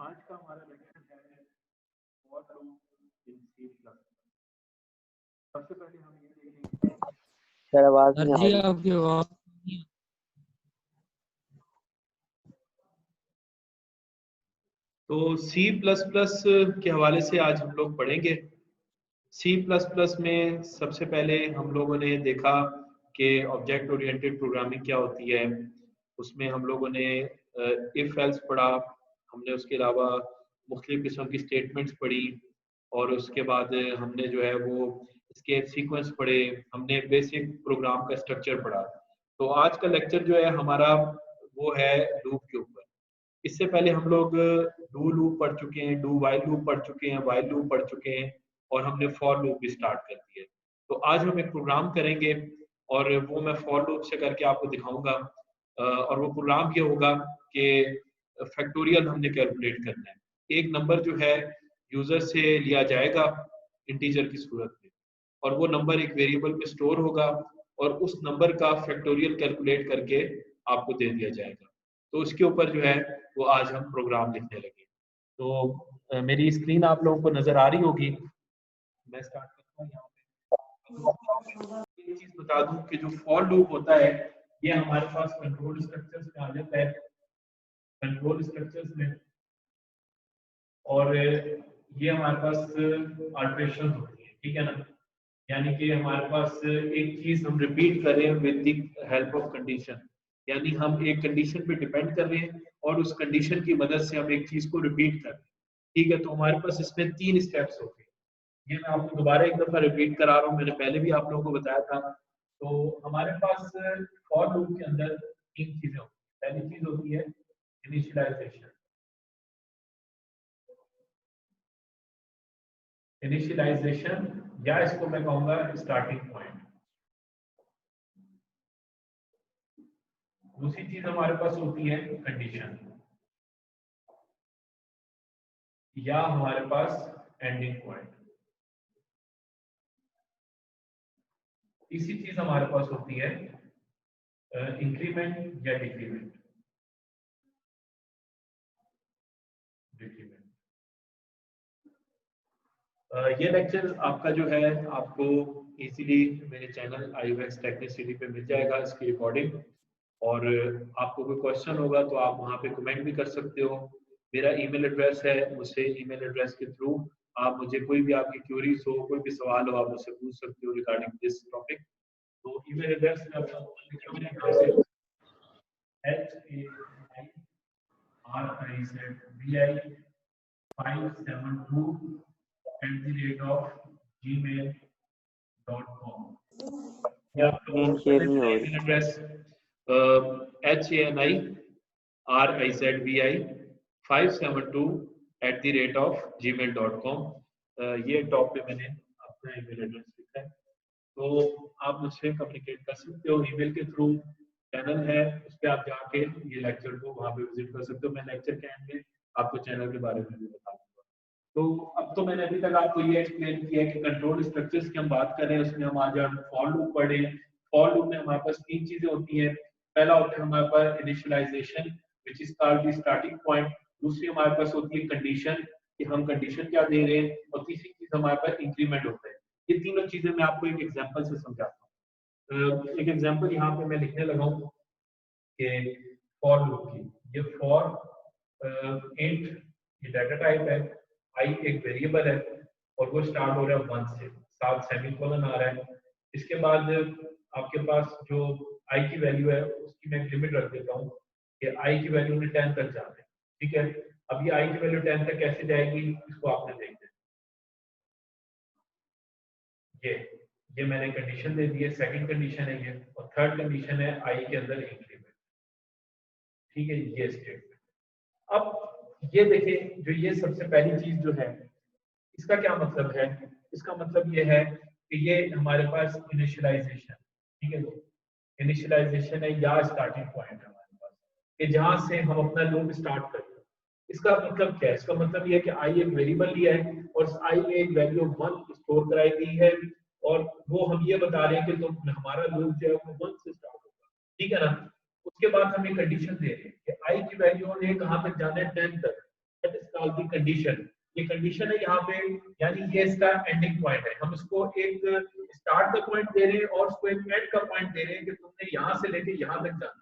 आज का हमारा लेक्चर है for loop in C plus. सबसे पहले हम ये देखेंगे सर आवाज सर नहीं आ जी रही। आपकी आवाज तो सी प्लस प्लस के हवाले से आज हम लोग पढ़ेंगे। सी प्लस प्लस में सबसे पहले हम लोगों ने देखा कि ऑब्जेक्ट ओरिएंटेड प्रोग्रामिंग क्या होती है। उसमें हम लोगों ने इफ एल्स पढ़ा, हमने उसके अलावा मुख्तलिफ किस्म की स्टेटमेंट्स पढ़ी और उसके बाद हमने जो है वो इसके सीक्वेंस पढ़े, हमने बेसिक प्रोग्राम का स्ट्रक्चर पढ़ा। तो आज का लेक्चर जो है हमारा वो है लूप के ऊपर। इससे पहले हम लोग डू लूप पढ़ चुके हैं, डू वाइल लूप पढ़ चुके हैं, वाइल लूप पढ़ चुके हैं और हमने फॉर लूप भी स्टार्ट कर दिया है। तो आज हम एक प्रोग्राम करेंगे और वो मैं फॉर लूप से करके आपको दिखाऊंगा। और वो प्रोग्राम ये होगा कि फैक्टोरियल हमने कैलकुलेट करना है। एक नंबर जो है यूजर से लिया जाएगा इंटीजर की सूरत में और वो नंबर एक वेरिएबल में स्टोर होगा और उस नंबर का फैक्टोरियल कैलकुलेट करके आपको दे दिया जाएगा। तो उसके ऊपर जो है वो आज हम प्रोग्राम लिखने लगे। तो मेरी स्क्रीन आप लोगों को नजर आ रही होगी। मैं स्टार्ट करता हूँ यहाँ पे। एक चीज बता दूं कि जो फॉर लूप होता है ये हमारे पास कंट्रोल स्ट्रक्चर्स में आ जाता है, कंट्रोल स्ट्रक्चर्स में, और ये हमारे पास ऑपरेशन होती है, ठीक है ना। यानी कि हमारे पास एक चीज हम रिपीट कर रहे हैं with the help of condition, यानी हम एक कंडीशन पे डिपेंड कर रहे हैं और उस कंडीशन की मदद से हम एक चीज को रिपीट कर रहे हैं, ठीक है। तो हमारे पास इसमें 3 स्टेप्स होते हैं। ये मैं आपको दोबारा एक दफा रिपीट करा रहा हूँ, मैंने पहले भी आप लोगों को बताया था। तो हमारे पास फॉर लूप के अंदर 3 चीजें होती हैं। पहली चीज होती है इनिशियलाइजेशन। इनिशियलाइजेशन या इसको मैं कहूंगा स्टार्टिंग पॉइंट। दूसरी चीज हमारे पास होती है कंडीशन या हमारे पास एंडिंग पॉइंट। तीसरी चीज हमारे पास होती है इंक्रीमेंट या डिक्रीमेंट। ये लेक्चर आपका जो है आपको इजीली मेरे चैनल IUX टेक्निसिटी पे मिल जाएगा इसकी रिकॉर्डिंग। और आपको कोई क्वेश्चन होगा तो आप वहाँ पे कमेंट भी कर सकते हो। मेरा ईमेल एड्रेस है, मुझसे ईमेल एड्रेस के थ्रू आप मुझे कोई भी आपकी क्यूरीज हो, कोई भी सवाल हो, आप मुझसे पूछ सकते हो रिगार्डिंग दिस टॉपिक। तो ईमेल एड्रेस में अपना HANIRIZ572@gmail.com या स्क्रीन शेयर नहीं हो रही। Email address HANIRIZ572@gmail.com। ये टॉप पे मैंने अपना ईमेल एड्रेस लिखा है। तो आप मुझसे कम्युनिकेट कर सकते हो ईमेल के थ्रू। चैनल है उस पर आप जाके ये लेक्चर को वहाँ पे विजिट कर सकते हो। मैं लेक्चर के एंड में आपको चैनल के बारे में भी बता दूंगा। तो अब तो मैंने अभी तक आपको ये एक्सप्लेन किया है कि कंट्रोल स्ट्रक्चर्स की हम बात कर रहे हैं, उसमें हम आज फॉर लूप पढ़े। फॉर लूप में हमारे पास 3 चीजें होती हैं। पहला होता है हमारे पास initialisation which is called the starting point. दूसरी हमारे पास होती है कंडीशन कि हम कंडीशन क्या दे रहे हैं, और तीसरी चीज हमारे पास इंक्रीमेंट होता है। ये तीनों चीजें मैं आपको एक एग्जांपल से समझाता हूँ। एक एग्जांपल यहाँ पे मैं लिखने लगा हूँ कि फॉर लूप की, ये फॉर इंट ये डाटा टाइप है, आई एक वेरिएबल है और वो स्टार्ट हो रहा है 1 से, साथ सेमीकोलन आ रहा है। इसके बाद आपके पास जो आई की वैल्यू है उसकी मैं लिमिट रख देता हूँ कि आई की वैल्यू ने 10 तक जाना है, ठीक है। अब ये आई की वैल्यू 10 तक कैसे जाएगी इसको आपने देखना है। ये मैंने कंडीशन दे दी है, सेकंड कंडीशन है ये, और थर्ड कंडीशन है आई के अंदर इंक्रीमेंट, ठीक है। ये स्टेटमेंट। अब ये देखें, जो ये सबसे पहली चीज जो है इसका क्या मतलब है। इसका मतलब ये है कि ये हमारे पास इनिशियलाइजेशन, ठीक है। इनिशियलाइजेशन है या स्टार्टिंग पॉइंट है हमारे पास कि जहां से हम अपना लूप स्टार्ट करते हैं। इसका मतलब क्या है, इसका मतलब ये है कि आई एक वेरिएबल लिया है और आई में एक वैल्यू 1 स्टोर कराई गई है और वो हम ये बता रहे हैं कि तो हमारा लूप जो है वो 1 से स्टार्ट होगा, ठीक है ना। उसके बाद हम एक कंडीशन दे रहे हैं कि आई की वैल्यू ने कहां तक जाना है 10 तक, that is call the condition, ये कंडीशन है यहाँ पे, यानी ये इसका एंडिंग पॉइंट है। हम इसको एक स्टार्ट का पॉइंट दे रहे हैं और उसको एक एंड का पॉइंट दे रहे हैं कि तुमने यहाँ से लेके यहाँ तक जाना है।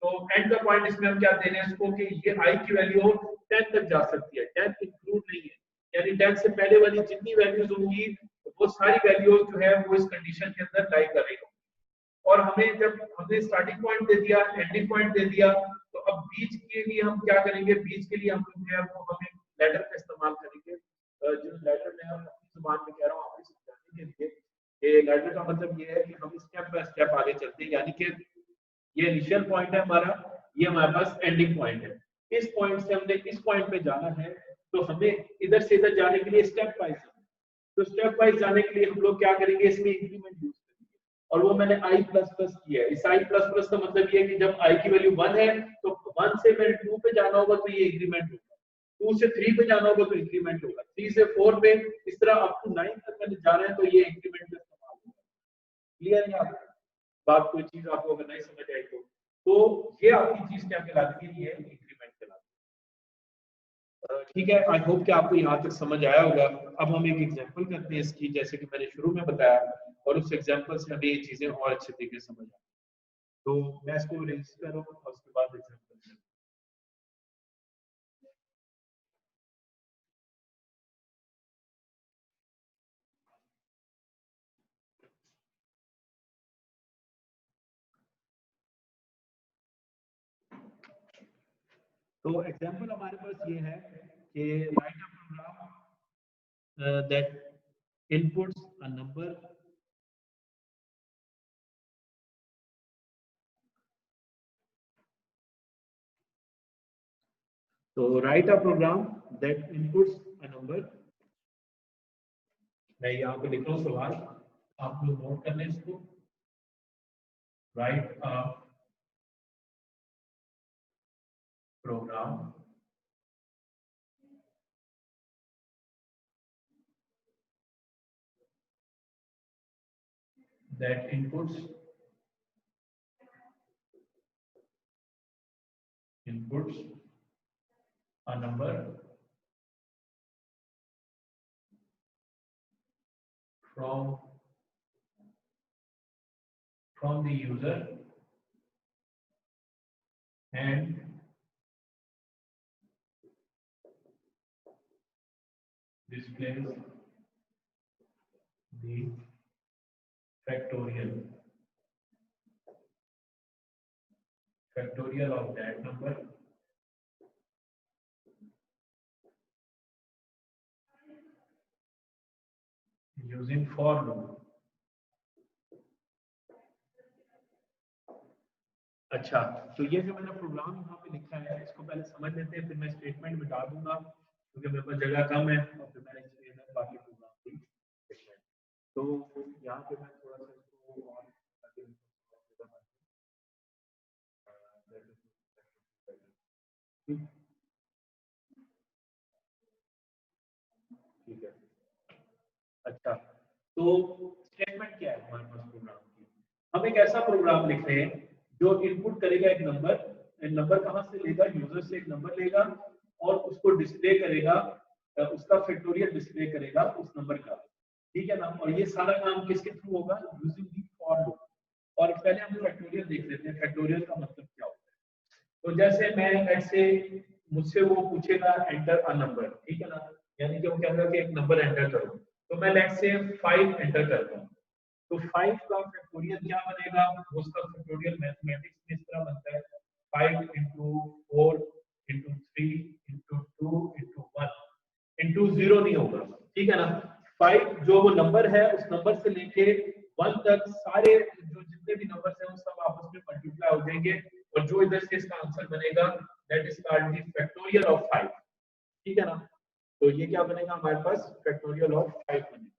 तो एंड का पॉइंट इसमें हम क्या दे रहे हैं इसको कि ये i की वैल्यू 10 तक जा सकती है, 10 इंक्लूड नहीं है, यानी 10 से पहले वाली जितनी वैल्यूज होंगी वो सारी वैल्यूज जो है वो इस कंडीशन के अंदर लाई करेगा। और हमें जब हमने स्टार्टिंग पॉइंट दे दिया, एंडिंग पॉइंट दे दिया, तो अब बीच के लिए हम क्या करेंगे, बीच के लिए हम जो है वो हमें लैडर का इस्तेमाल करेंगे। जो लैडर मैं अपनी जुबान में कह रहा हूँ आपको समझाने के लिए, कि लैडर का मतलब ये है कि हम स्टेप बाय स्टेप आगे चलते हैं, यानी कि ये इनिशियल पॉइंट है हमारा, ये हमारे पास एंडिंग पॉइंट है। इस पॉइंट से हमने इस पॉइंट पे जाना है, तो हमें इधर से इधर जाने के लिए स्टेप वाइज, तो स्टेप वाइज जाने के लिए हम लोग क्या करेंगे, इसमें इंक्रीमेंट यूज करेंगे। और वो मैंने i प्लस प्लस किया है। इस i प्लस प्लस का मतलब ये है कि जब i की वैल्यू 1 है तो 1 से मेरे 2 पे जाना होगा तो ये इंक्रीमेंट होगा, 2 से 3 पे जाना होगा तो इंक्रीमेंट होगा, 3 से 4 पे, इस तरह अप टू 9 तक मैंने जाना है तो ये इंक्रीमेंट का इस्तेमाल होगा। क्लियर है आपको बात? कोई चीज आपको अगर नहीं समझ आई तो ये आपकी चीज क्या कहलाती है, ये इंक्रीमेंट कहलाती है। ठीक है, आई होप कि आपको यहाँ तक समझ आया होगा। अब हम एक एग्जांपल करते हैं इसकी, जैसे कि मैंने शुरू में बताया, और उस एग्जांपल से हमें ये चीजें और अच्छे तरीके से समझ आए। तो मैं इसको रजिस्टर करूँ और उसके बाद एग्जांपल। तो एग्जांपल हमारे पास ये है कि write a program that inputs a number तो write a program that inputs a number. मैं यहाँ पे लिख रहा हूँ सवाल, आप लोग नोट कर लें इसको। Write a program that inputs a number from the user and displays the factorial of that number using for loop। अच्छा, तो ये जो मैंने प्रोग्राम यहाँ पे लिखा है इसको पहले समझ लेते हैं, फिर मैं स्टेटमेंट में डाल दूंगा क्योंकि मेरे पास जगह कम है, और फिर मैंने बाकी प्रोग्राम भी लिखना है। तो यहाँ पे मैं थोड़ा सा इसको और ठीक है। अच्छा, तो स्टेटमेंट क्या है हमारे पास प्रोग्राम की? हम एक ऐसा प्रोग्राम लिख रहे हैं जो इनपुट करेगा एक नंबर, नंबर कहाँ से लेगा, यूजर से एक नंबर लेगा और उसको डिस्प्ले करेगा, उसका फैक्टोरियल डिस्प्ले करेगा उस नंबर का, ठीक है ना। और ये सारा काम किसके थ्रू होगा, यूजिंग दी फॉर लूप। और पहले हम फैक्टोरियल देख लेते हैं, फैक्टोरियल का मतलब क्या होता है। तो जैसे मैं ऐसे मुझसे वो पूछेगा एंटर अ नंबर, ठीक है ना, यानी कि वो कहेगा कि एक नंबर एंटर करो, तो मैं लेट्स से 5 एंटर करता हूँ, तो 5 का फैक्टोरियल क्या बनेगा, उसका फैक्टोरियल मैथमेटिक्स में इस तरह बनता है 5 into 4 into 3 into 2 into 1 into 0 नहीं होगा, ठीक है ना। 5 जो वो नंबर है उस नंबर से लेके 1 तक सारे जो जितने भी नंबर्स हैं वो सब आपस में मल्टीप्लाई हो जाएंगे, और जो इधर से इसका आंसर बनेगा that is called the factorial of 5, ठीक है ना। तो ये क्या बनेगा हमारे पास, फैक्टोरियल ऑफ 5 बनेगा।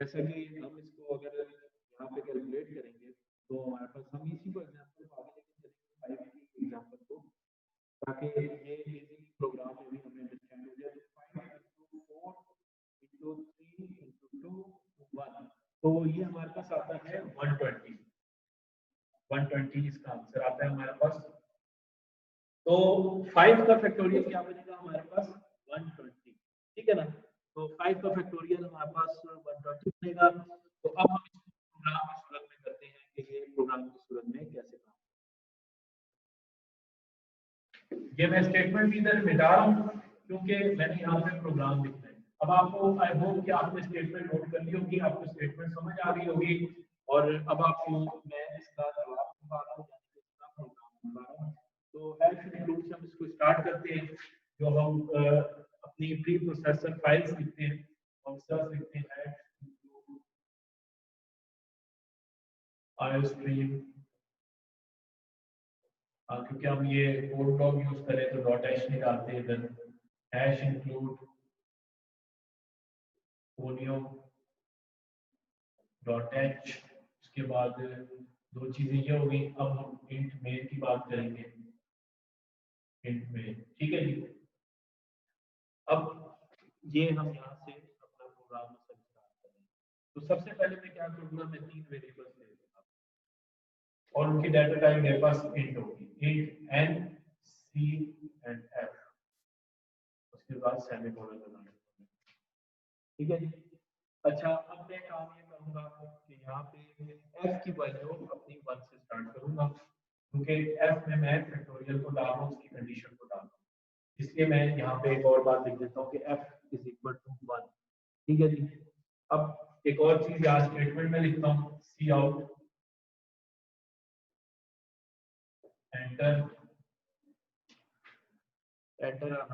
जैसे कि हम इसको अगर यहाँ पे कैलकुलेट करेंगे तो हमारे पास, हम इसी को एग्जांपल को आगे लेके चलेंगे 5 की एग्जांपल को, ताकि ये इजीली प्रोग्राम में भी हमें अंडरस्टैंड हो जाए। 5 into 4 into 3 into 2 1, तो ये हमारे पास आता है 120 इसका आंसर आता है हमारे पास। तो 5 का फैक्टोरियल क्या बनेगा हमारे पास 120, ठीक है ना। तो 5 का फैक्टोरियल हमारे पास 120 बनेगा। तो अब हम इसको प्रोग्राम की सूरत में करते हैं कि ये प्रोग्राम की सूरत में कैसे काम। ये मैं स्टेटमेंट इधर मिटा रहा हूँ क्योंकि मैंने यहाँ पे प्रोग्राम लिखना है। अब आपको आई होप कि आपने स्टेटमेंट नोट कर ली होगी, आपको स्टेटमेंट समझ आ गई होगी और अब आपको मैं इसका जवाब बता रहा हूँ, प्रोग्राम बता रहा हूँ। तो हैश इंक्लूड से हम इसको स्टार्ट करते हैं। जो हम अपनी प्री प्रोसेसर फाइल्स लिखते हैं हम सब लिखते हैं हैश इंक्लूड आईओस्ट्रीम, क्योंकि हम ये कोड ब्लॉक यूज करें तो डॉट हैश निकालते हैं, इधर हैश इंक्लूड फोनियो डॉट एच। उसके बाद दो चीजें ये हो गई। अब हम इंट मेन की बात करेंगे, इंट मेन, ठीक है जी। अब ये हम यहाँ से अपना प्रोग्राम स्टार्ट करेंगे। तो सबसे पहले मैं क्या करूंगा, मैं 3 वेरिएबल्स ले लूंगा और उनकी डाटा टाइप मेरे पास इंट होगी, int N C and F. उसके बाद सेमीकोलन लगाना, ठीक है जी। अच्छा, अब मैं काम ये करूंगा कि यहाँ पे f की वैल्यू अपनी 1 से स्टार्ट करूंगा क्योंकि f में मैं फैक्टोरियल को डाल रहा हूँ, उसकी कंडीशन को डाल रहा हूँ। इसलिए मैं यहाँ पे एक और बात लिख देता हूँ कि f इज इक्वल टू 1, ठीक है जी। अब एक और चीज यहाँ स्टेटमेंट में लिखता हूँ, C out enter enter a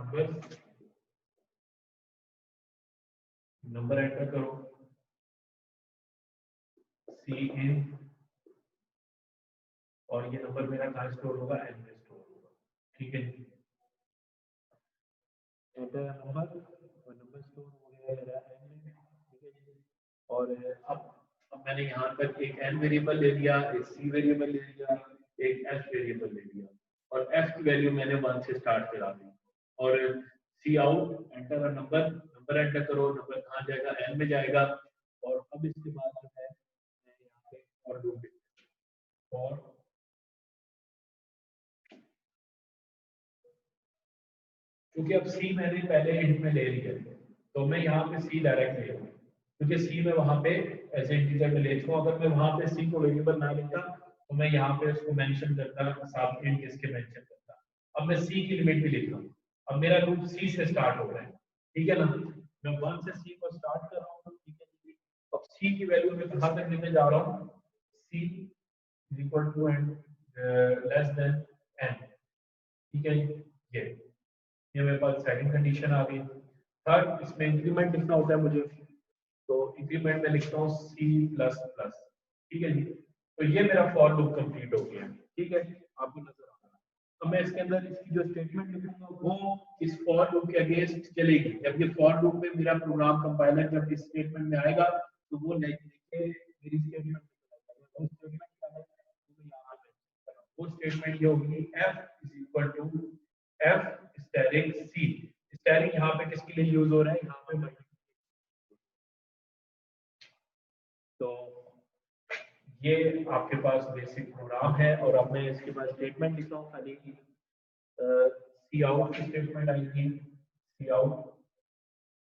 number enter करो, सी इन, और ये नंबर मेरा कहाँ स्टोर होगा, एन में स्टोर होगा, ठीक है जी। एंटर नंबर और नंबर स्टोर हो गया मेरा एन में, ठीक है जी। और अब मैंने यहाँ तक एक एन वेरिएबल ले लिया, एक सी वेरिएबल ले लिया, एक एफ वेरिएबल ले लिया और एफ की वैल्यू मैंने 1 से स्टार्ट करा दी। और C out enter number, number enter करो, नंबर कहाँ जाएगा, एन में जाएगा। और अब इसके बाद जो है मैं यहाँ पे और लूप और क्योंकि अब सी मैंने पहले इंट में ले लिया तो मैं यहाँ पे सी डायरेक्ट ले लूँ, क्योंकि सी में वहां पे एज इंटीजर में ले चुका। अगर मैं वहां पे सी को वेरिएबल ना लेता तो मैं यहाँ पे उसको मेंशन करता, साथ इंट इसके मेंशन करता। अब मैं सी की लिमिट भी लिख रहा हूँ, अब मेरा लूप सी से स्टार्ट हो रहा है, ठीक है ना। मैं 1 से सी को स्टार्ट कर रहा हूँ, ठीक है। अब सी की वैल्यू में कहाँ तक लेके जा रहा हूँ, C is equal to and less than N, ठीक है। ये मेरे पास सेकंड कंडीशन आ गई। थर्ड, इसमें इंक्रीमेंट लिखना होता है मुझे, तो इंक्रीमेंट में लिखता हूँ सी प्लस प्लस, ठीक है जी। तो ये मेरा फॉर लूप कंप्लीट हो गया, ठीक है, आपको नजर आ रहा है। तो मैं इसके अंदर इसकी जो स्टेटमेंट लिखूंगा वो इस फॉर लूप के अगेंस्ट चलेगी। जब ये फॉर लूप में मेरा प्रोग्राम कंपाइलर जब इस स्टेटमेंट में आएगा तो वो लेके मेरी स्टेटमेंट वो स्टेटमेंट क्या है वो यहाँ पे वो स्टेटमेंट ये होगी f is equal to f steering c। Steering यहाँ पे किसके लिए यूज हो रहा है, यहाँ पे तो ये आपके पास बेसिक प्रोग्राम है। और अब मैं इसके बाद स्टेटमेंट लिखता हूँ, खाली सी आउट की स्टेटमेंट आएगी, C out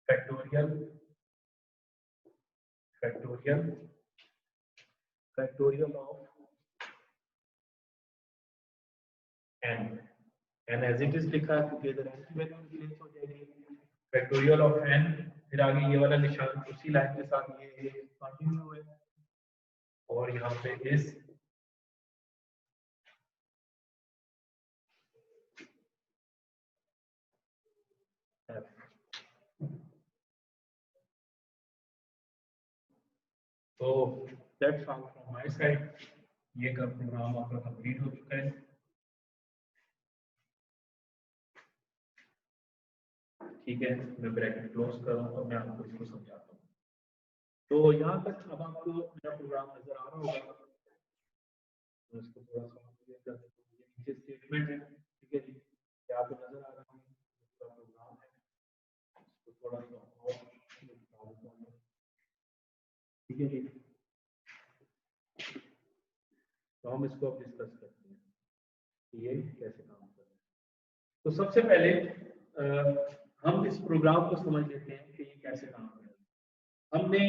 factorial factorial factorial of N, N as it is लिखा है क्योंकि इधर एन की वैल्यू रिप्लेस हो जाएगी, फैक्टोरियल ऑफ एन, फिर आगे ये वाला निशान उसी लाइन के साथ ये कंटिन्यू है और यहाँ पे इस तो that's all from my side. ये का प्रोग्राम आपका कंप्लीट हो चुका है, ठीक है। मैं ब्रैकेट क्लोज कर रहा हूँ और मैं आपको इसको समझाता हूँ। तो यहाँ तक अब आपको मेरा प्रोग्राम नजर आ रहा होगा, तो इसको थोड़ा सा क्लियर कर देता हूँ। ये नीचे स्टेटमेंट है, ठीक है जी, क्या आपको नजर आ रहा है, पूरा प्रोग्राम है। इसको थोड़ा सा और दिखा देता हूँ, ठीक है जी। तो हम इसको अब डिस्कस करते हैं कि ये कैसे काम करता है। तो सबसे पहले हम इस प्रोग्राम को समझ लेते हैं कि ये कैसे काम करेगा। हमने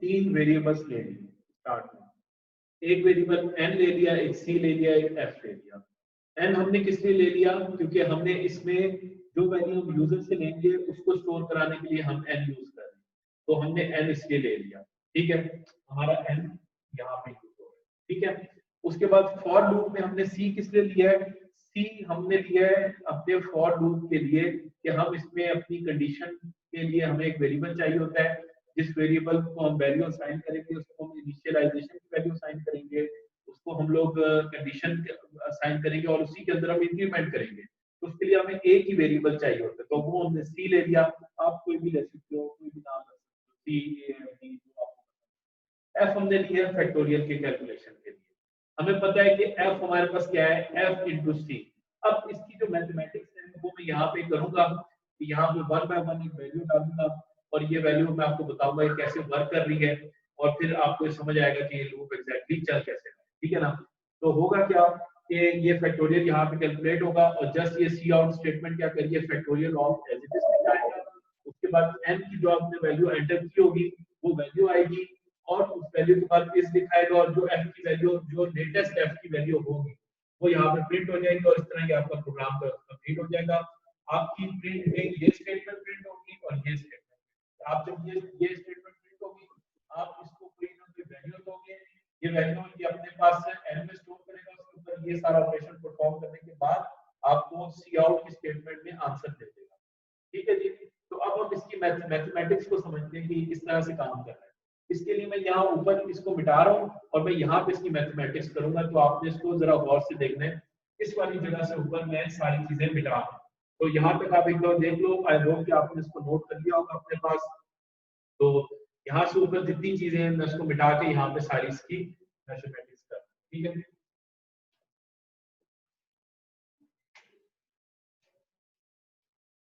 3 वेरिएबल्स ले लिए स्टार्ट में, एक वेरिएबल n ले लिया, एक c ले लिया, एक f ले लिया। n हमने किस लिए ले लिया? क्योंकि हमने इसमें जो वैल्यू हम यूजर से लेंगे उसको स्टोर कराने के लिए हम n यूज कर रहे हैं, तो हमने n इसलिए ले लिया। ठीक है, हमारा n यहाँ पे यूज हो रहा है। ठीक है, उसके बाद फॉर लूप में हमने c किस लिए लिया है? c हमने लिया है अपने फॉर लूप के लिए कि हम इसमें अपनी कंडीशन के लिए हमें एक वेरिएबल चाहिए होता है, जिस वेरिएबल को हम वैल्यू असाइन करेंगे उसको हम इनिशियलाइजेशन की वैल्यू असाइन करेंगे, उसको हम लोग कंडीशन असाइन करेंगे और उसी के अंदर हम इंक्रीमेंट करेंगे। तो उसके लिए हमें एक ही वेरिएबल चाहिए होता है, तो वो हमने सी ले लिया। आप कोई भी ले सकते हो, कोई भी नाम रख सकते हो, सी ए डी जो आपको। एफ हमने लिया है फैक्टोरियल के कैलकुलेशन के लिए। हमें पता है कि एफ हमारे पास क्या है, एफ इंटू सी। अब इसकी जो मैथमेटिक्स है वो मैं यहाँ पे करूंगा कि यहाँ पे 1 बाय 1 एक वैल्यू डालूंगा और ये वैल्यू मैं आपको बताऊंगा ये कैसे वर्क कर रही है, और फिर आपको समझ आएगा कि ये लूप एग्जैक्टली चल कैसे रहा है। ठीक है ना? तो होगा क्या कि ये फैक्टोरियल यहाँ पे कैलकुलेट होगा और जस्ट ये सी आउट स्टेटमेंट क्या करिए, factorial of as it is दिखाएगा। उसके बाद n की जो आपने वैल्यू एंटर की होगी वो वैल्यू आएगी और उस वैल्यू के बाद इस दिखाएगा और जो f की वैल्यू, जो लेटेस्ट f की वैल्यू होगी वो यहाँ पे प्रिंट हो जाएगी और इस तरह ये आपका प्रोग्राम कंप्लीट हो जाएगा। आपकी प्रिंट में ये स्टेटमेंट प्रिंट होगी और ये स्टेटमेंट। आप जब ये स्टेटमेंट प्रिंट होगी, आप इसको कोई ना कोई वैल्यू दोगे, ये वैल्यू ये अपने पास n में स्टोर करेगा, उसके ऊपर ये सारा ऑपरेशन परफॉर्म करने के बाद आपको सी आउट की स्टेटमेंट में आंसर दे देगा। ठीक है जी? तो अब हम इसकी मैथमेटिक्स को समझते हैं कि इस तरह से काम कर रहा है। इसके लिए मैं यहाँ ऊपर इसको मिटा रहा हूँ और मैं यहाँ पे इसकी मैथमेटिक्स करूंगा, तो आपने इसको जरा गौर से देखना है। इस वाली जगह से ऊपर मैं सारी चीजें मिटा रहा हूँ, तो यहाँ तक आप एक बार देख लो। आई होप कि आपने इसको नोट कर लिया होगा अपने पास। तो यहाँ से ऊपर जितनी चीजें हैं मैं उसको मिटा के यहाँ पे सारी इसकी मैथमेटिक्स कर। ठीक है,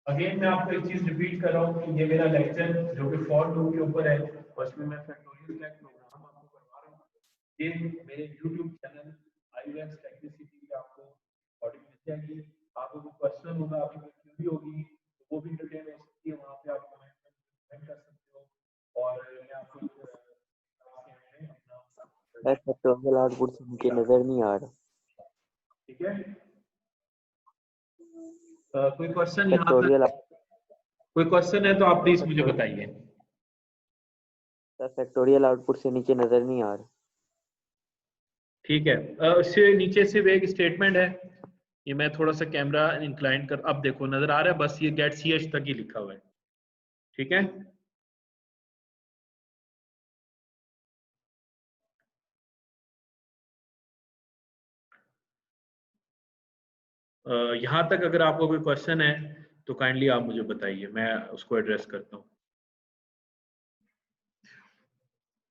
अगेन मैं आपको एक चीज रिपीट कर रहा हूँ कि ये मेरा लेक्चर जो कि फॉर लूप के ऊपर है और इसमें मैं फैक्टोरियल का एक प्रोग्राम आपको करवा रहा हूँ। ये मेरे YouTube चैनल IUX टेक्निसिटी पे आपको रिकॉर्डिंग मिल जाएगी। आपको कोई क्वेश्चन होगा, आपकी कोई क्वेरी होगी तो वो भी डिटेल हो सकती है, वहाँ पे आप कमेंट कर सकते हो और मैं आपको सर फैक्टोरियल आउटपुट से मुझे नजर नहीं आ रहा। ठीक है, कोई क्वेश्चन यहाँ फैक्टोरियल तक? कोई क्वेश्चन है तो आप प्लीज मुझे बताइए। सर फैक्टोरियल आउटपुट से नीचे नजर नहीं आ रहा। ठीक है, उससे नीचे से एक स्टेटमेंट है, ये मैं थोड़ा सा कैमरा इंक्लाइन कर, अब देखो नजर आ रहा है, बस ये गेट ch तक ही लिखा हुआ है। ठीक है, यहाँ तक अगर आपको कोई क्वेश्चन है तो काइंडली आप मुझे बताइए, मैं उसको एड्रेस करता हूँ।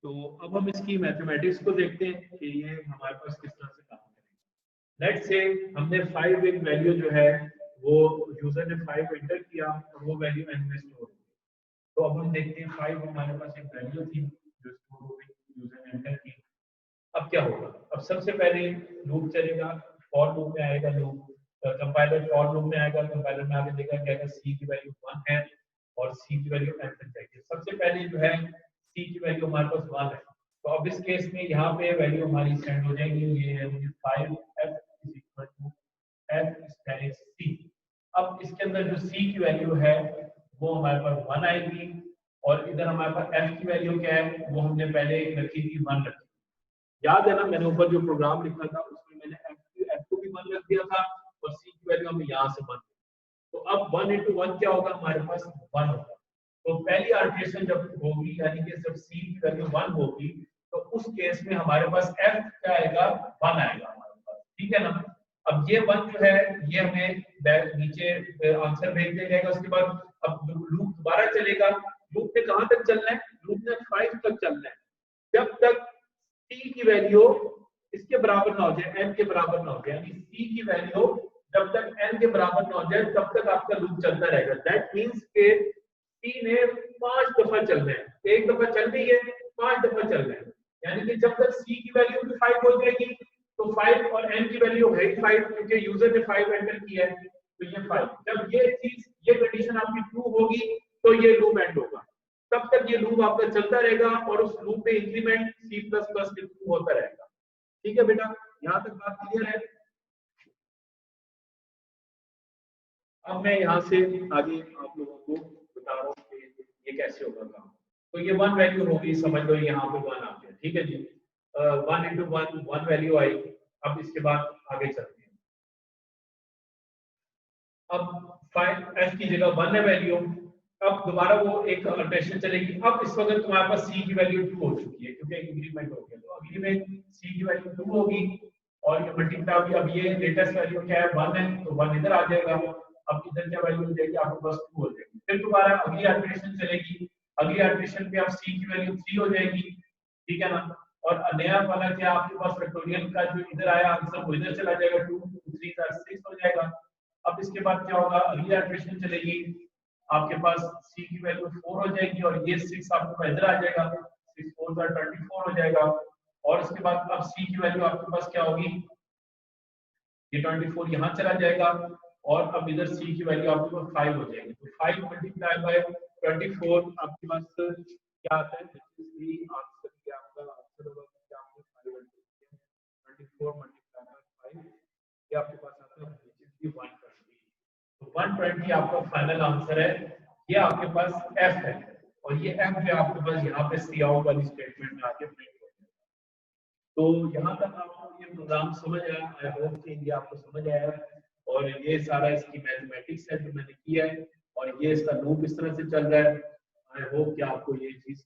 तो अब हम इसकी मैथमेटिक्स को देखते हैं कि ये हमारे पास किस तरह से काम करेगा। लेट्स से हमने 5 एक वैल्यू जो है वो यूजर ने 5 एंटर किया और वो वैल्यू n में स्टोर हो गई। तो अब हम देखते हैं 5 हमारे पास एक वैल्यू थी जो स्टोर हो गई, यूजर ने एंटर की। अब क्या होगा? अब सबसे पहले लूप चलेगा, फॉर लूप में आएगा लूप, कंपाइलर फॉर लूप में आएगा, कंपाइलर में आगे देखा क्या सी की वैल्यू 1 है और सी की वैल्यू n तक जाएगी। सबसे पहले जो है सी की वैल्यू हमारे पास 1 है, तो अब इस केस में यहाँ पे वैल्यू हमारी सेंड हो जाएगी, ये है 5f is equal to f spelling c। अब इसके अंदर जो c की वैल्यू है वो हमारे पास 1 आएगी और इधर हमारे पास f की वैल्यू क्या है, वो हमने पहले रखी थी 1 रखी। याद है ना, मैंने ऊपर जो प्रोग्राम लिखा था उसमें मैंने f को भी 1 रख दिया था और c की वैल्यू हमें यहाँ से 1। तो अब 1 into 1 क्या होगा, हमारे पास 1 होगा। तो पहली आर्टिफिशियल जब होगी, यानी कि जब c की वैल्यू 1 होगी तो उस केस में हमारे पास f क्या आएगा, 1 आएगा हमारे पास। ठीक है ना? अब ये 1 जो है ये हमें नीचे आंसर भेज दिया जाएगा। उसके बाद अब लूप दोबारा चलेगा। लूप ने कहां तक चलना है? लूप ने 5 तक चलना है, जब तक c की वैल्यू इसके बराबर ना हो जाए, n के बराबर ना हो जाए, यानी c की वैल्यू जब तक n के बराबर ना हो जाए तब तक आपका लूप चलता रहेगा। दैट मींस के c ने 5 दफा चलना है, एक दफा चल रही है 5 दफा चल रहा है, यानी कि जब तक c की वैल्यू भी 5 हो जाएगी तो 5 और n की वैल्यू है 5 क्योंकि यूजर ने 5 एंटर किया है, तो ये 5। जब ये कंडीशन आपकी ट्रू होगी तो ये लूप एंड होगा। तब तक ये लूप आपका चलता रहेगा और उस लूप में इंक्रीमेंट C++ के थ्रू होता रहेगा। ठीक है बेटा, यहाँ तक बात क्लियर है। अब मैं यहाँ से आगे आप लोगों को बता रहा हूँ कि ये कैसे होगा काम। तो ये 1 वैल्यू होगी, समझ लो यहाँ पे 1 आ गया। ठीक है जी, 1 into 1 वैल्यू आई। अब इसके बाद आगे चलते हैं। अब 5 f की जगह 1 है वैल्यू। अब दोबारा वो एक ऑपरेशन चलेगी। अब इस वक्त तुम्हारे पास c की वैल्यू 2 हो चुकी है क्योंकि इंक्रीमेंट हो गया। तो अगली में c की वैल्यू 2 होगी और ये मल्टीप्लाई होगी। अब ये लेटेस्ट वैल्यू क्या है 1 है, तो 1 इधर आ जाएगा। अब इधर क्या वैल्यू हो जाएगी आपके पास 2 हो जाएगी। फिर दोबारा अगली ऑपरेशन चलेगी। अगली ऑपरेशन पे अब c की वैल्यू 3 हो जाएगी। ठीक है ना। और नया वाला क्या आपके पास फैक्टोरियल का जो इधर आया आंसर वो इधर चला जाएगा, 2 3 6 हो जाएगा। अब इसके बाद क्या होगा, अगली ऑपरेशन चलेगी। आपके पास c की वैल्यू 4 हो जाएगी और ये 6 आपको इधर आ जाएगा। 6 4 24 हो जाएगा। और इसके बाद अब c की वैल्यू आपके पास क्या होगी, ये 24 यहाँ चला जाएगा और अब इधर c की वैल्यू आपके पास 5 हो जाएगी। तो 5 मल्टीप्लाई बाय 24 आपके पास क्या आता है, आंसर क्या आपका आंसर होगा क्या आपने 5 24 मल्टीप्लाई बाय 5 ये आपके पास आता है व्हिच इज 120। तो 120 आपका फाइनल आंसर है। ये आपके पास f है और ये f जो आपके पास यहाँ पे सी आउट वाली स्टेटमेंट में आके प्रिंट हो जाएगा। तो यहाँ तक आपको ये प्रोग्राम समझ आया। आई होप कि ये आपको समझ आया और ये सारा इसकी मैथमेटिक्स है जो मैंने किया है और ये इसका लूप इस तरह से चल रहा है। आई होप कि आपको ये चीज